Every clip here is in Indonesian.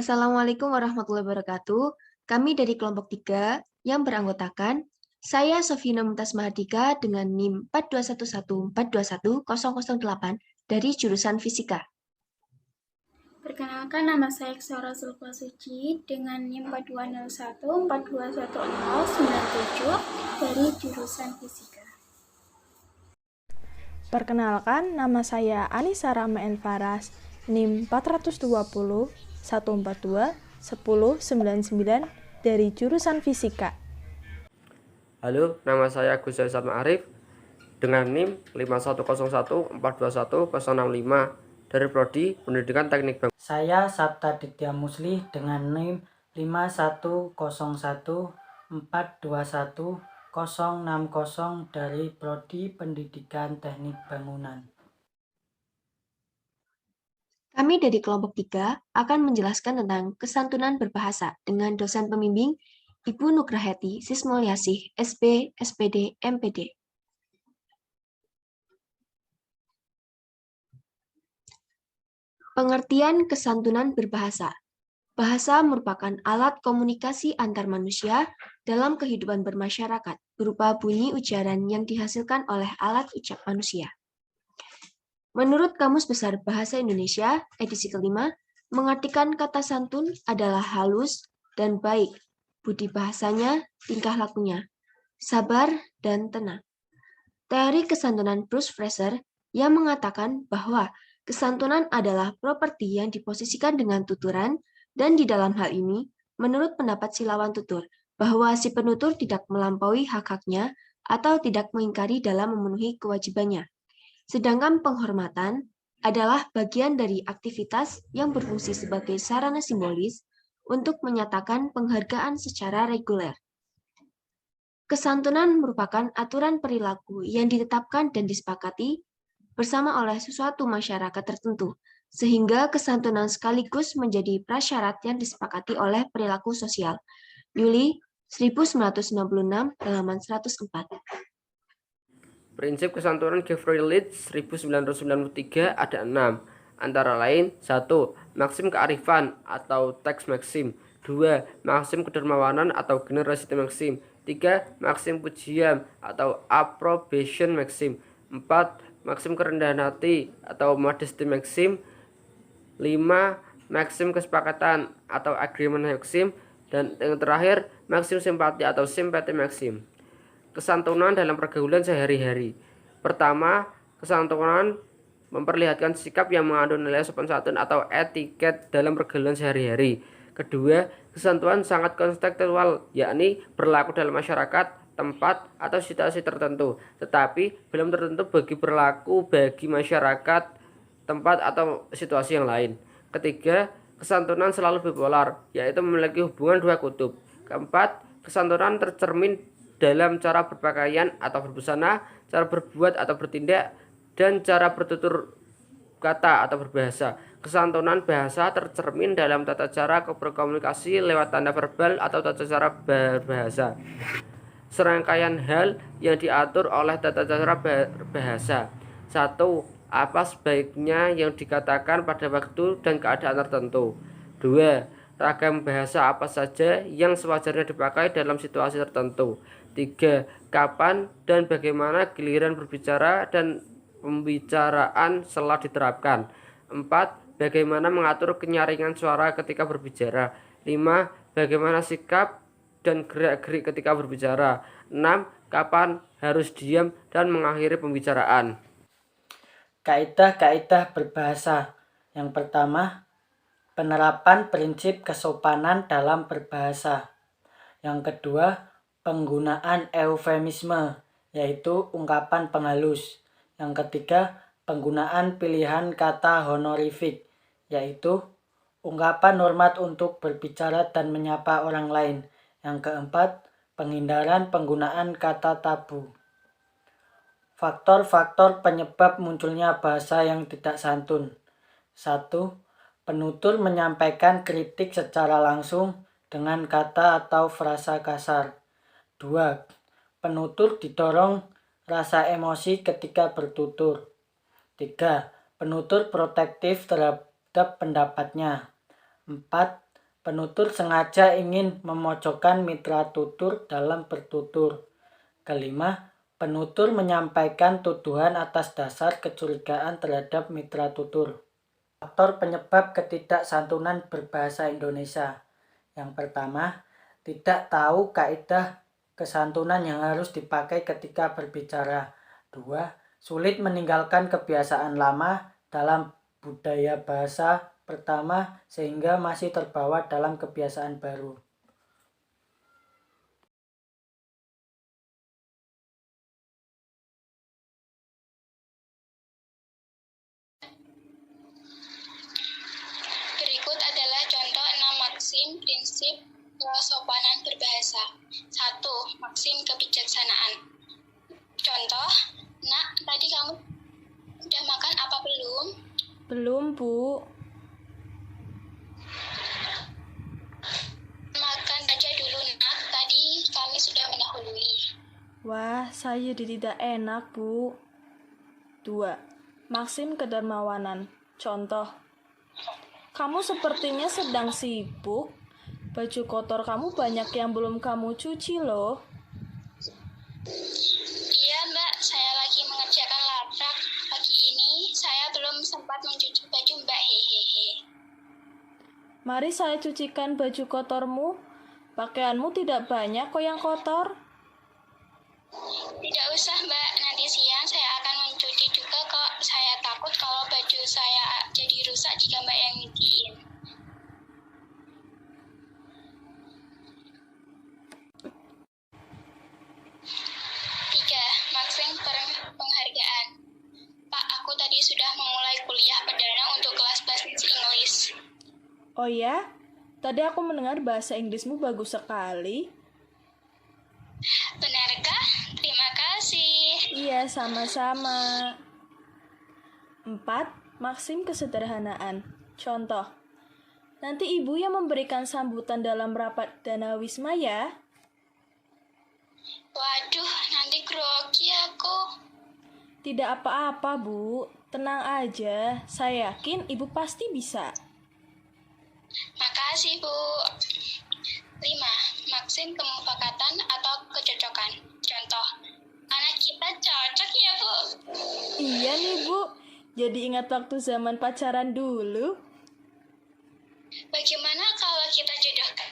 Assalamualaikum warahmatullahi wabarakatuh. Kami dari kelompok 3 yang beranggotakan saya Sofina Mumtaz Mahardika dengan NIM 42114210008 dari jurusan Fisika. Perkenalkan, nama saya Xora Zulfa Suci dengan NIM 4201421097 dari jurusan Fisika. Perkenalkan, nama saya Anissa Rama Enfaras, NIM 420 142 1099 dari jurusan Fisika. Halo, nama saya Gus Zaisat Ma'arif dengan NIM 5101421065 dari Prodi Pendidikan Teknik Bangunan. Saya Sabta Ditya Musli dengan NIM 5101421060 dari Prodi Pendidikan Teknik Bangunan. Kami dari kelompok 3 akan menjelaskan tentang kesantunan berbahasa dengan dosen pembimbing Ibu Nugraheti Sismolyasih, SP, SPD, MPD. Pengertian kesantunan berbahasa. Bahasa merupakan alat komunikasi antar manusia dalam kehidupan bermasyarakat, berupa bunyi ujaran yang dihasilkan oleh alat ucap manusia. Menurut Kamus Besar Bahasa Indonesia, edisi kelima, mengartikan kata santun adalah halus dan baik, budi bahasanya, tingkah lakunya, sabar dan tenang. Teori kesantunan Bruce Fraser yang mengatakan bahwa kesantunan adalah properti yang diposisikan dengan tuturan, dan di dalam hal ini, menurut pendapat si lawan tutur, bahwa si penutur tidak melampaui hak-haknya atau tidak mengingkari dalam memenuhi kewajibannya. Sedangkan penghormatan adalah bagian dari aktivitas yang berfungsi sebagai sarana simbolis untuk menyatakan penghargaan secara reguler. Kesantunan merupakan aturan perilaku yang ditetapkan dan disepakati bersama oleh suatu masyarakat tertentu, sehingga kesantunan sekaligus menjadi prasyarat yang disepakati oleh perilaku sosial. Yuli 1996, halaman 104. Prinsip kesantunan Geoffrey Leach 1993 ada 6, antara lain 1. Maksim kearifan atau teks maksim. 2. Maksim kedermawanan atau generosity maksim. 3. Maksim pujian atau approbation maksim. 4. Maksim kerendahan hati atau modesty maksim. 5. Maksim kesepakatan atau agreement maksim. Dan yang terakhir, maksim simpati atau sympathy maksim. Kesantunan dalam pergaulan sehari-hari. Pertama, kesantunan memperlihatkan sikap yang mengandung nilai sopan santun atau etiket dalam pergaulan sehari-hari. Kedua, kesantunan sangat kontekstual, yakni berlaku dalam masyarakat, tempat, atau situasi tertentu, tetapi belum tentu berlaku bagi masyarakat, tempat, atau situasi yang lain. Ketiga, kesantunan selalu bipolar, yaitu memiliki hubungan dua kutub. Keempat, kesantunan tercermin dalam cara berpakaian atau berbusana, cara berbuat atau bertindak, dan cara bertutur kata atau berbahasa. Kesantunan bahasa tercermin dalam tata cara berkomunikasi lewat tanda verbal atau tata cara berbahasa. Serangkaian hal yang diatur oleh tata cara berbahasa. 1. Apa sebaiknya yang dikatakan pada waktu dan keadaan tertentu. 2. Ragam bahasa apa saja yang sewajarnya dipakai dalam situasi tertentu. 3. Kapan dan bagaimana giliran berbicara dan pembicaraan setelah diterapkan. 4. Bagaimana mengatur kenyaringan suara ketika berbicara. 5. Bagaimana sikap dan gerak-gerik ketika berbicara. 6. Kapan harus diam dan mengakhiri pembicaraan. Kaidah-kaidah berbahasa. Yang pertama, penerapan prinsip kesopanan dalam berbahasa. Yang kedua, penggunaan eufemisme, yaitu ungkapan penghalus. Yang ketiga, penggunaan pilihan kata honorifik, yaitu ungkapan hormat untuk berbicara dan menyapa orang lain. Yang keempat, penghindaran penggunaan kata tabu. Faktor-faktor penyebab munculnya bahasa yang tidak santun. 1. Penutur menyampaikan kritik secara langsung dengan kata atau frasa kasar. 2. Penutur didorong rasa emosi ketika bertutur. 3. Penutur protektif terhadap pendapatnya. 4. Penutur sengaja ingin memojokkan mitra tutur dalam bertutur. Kelima, penutur menyampaikan tuduhan atas dasar kecurigaan terhadap mitra tutur. Faktor penyebab ketidaksantunan berbahasa Indonesia. Yang pertama, tidak tahu kaidah kesantunan yang harus dipakai ketika berbicara. 2. Sulit meninggalkan kebiasaan lama dalam budaya bahasa pertama sehingga masih terbawa dalam kebiasaan baru. Berikut adalah contoh 6 maksim prinsip kesopanan berbahasa. 1. Maksim kebijaksanaan. Contoh, Nak, tadi kamu sudah makan apa belum? Belum, Bu. Makan saja dulu, Nak. Tadi kami sudah mendahului. Wah, saya jadi tidak enak, Bu. 2. Maksim kedermawanan. Contoh, kamu sepertinya sedang sibuk. Baju kotor kamu banyak yang belum kamu cuci loh. Iya, Mbak. Saya lagi mengerjakan laprak. Pagi ini saya belum sempat mencuci baju Mbak. Hehehe. Mari saya cucikan baju kotormu. Pakaianmu tidak banyak kok yang kotor. Tidak usah, Mbak. Nanti siang saya akan mencuci juga kok. Saya takut kalau baju saya jadi rusak jika Mbak yang nyuciin. 3. Maksim penghargaan. Pak, aku tadi sudah memulai kuliah perdana untuk kelas bahasa Inggris. Oh ya? Tadi aku mendengar bahasa Inggrismu bagus sekali. Benarkah? Terima kasih. Iya, sama-sama. 4. Maksim kesederhanaan. Contoh, nanti ibu yang memberikan sambutan dalam rapat Dana Wisma ya. Waduh, nanti grogi aku. Tidak apa-apa, Bu. Tenang aja. Saya yakin ibu pasti bisa. Makasih, Bu. 5. Maksim kemufakatan atau kecocokan. Contoh, anak kita cocok ya, Bu. Iya nih, Bu. Jadi ingat waktu zaman pacaran dulu. Bagaimana kalau kita jodohkan?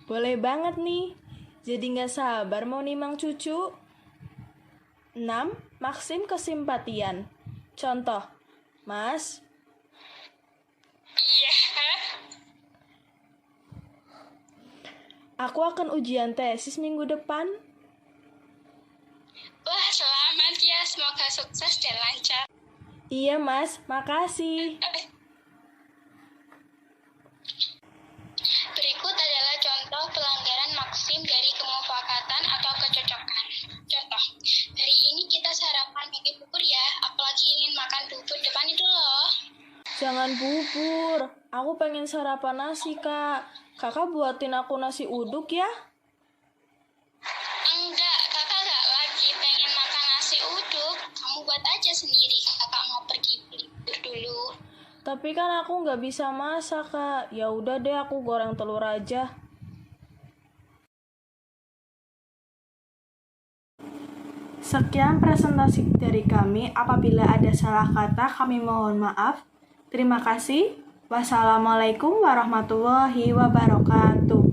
Boleh banget nih. Jadi nggak sabar mau nimang cucu. 6. Maksim kesimpatian. Contoh, Mas, Iya. aku akan ujian tesis minggu depan. Wah, selamat ya. Semoga sukses dan lancar. Iya, Mas. Makasih. Berikut adalah contoh pelanggaran maksim dari kemufakatan atau kecocokan. Contoh, hari ini kita sarapan pakai bubur ya, apalagi ingin makan bubur depan itu loh. Jangan bubur. Aku pengen sarapan nasi, Kak. Kakak buatin aku nasi uduk ya. Enggak, kakak gak lagi pengen makan nasi uduk. Kamu buat aja sendiri, kakak mau pergi beli bubur dulu. Tapi kan aku nggak bisa masak, Kak. Ya udah deh, aku goreng telur aja. Sekian presentasi dari kami. Apabila ada salah kata, kami mohon maaf. Terima kasih. Wassalamualaikum warahmatullahi wabarakatuh.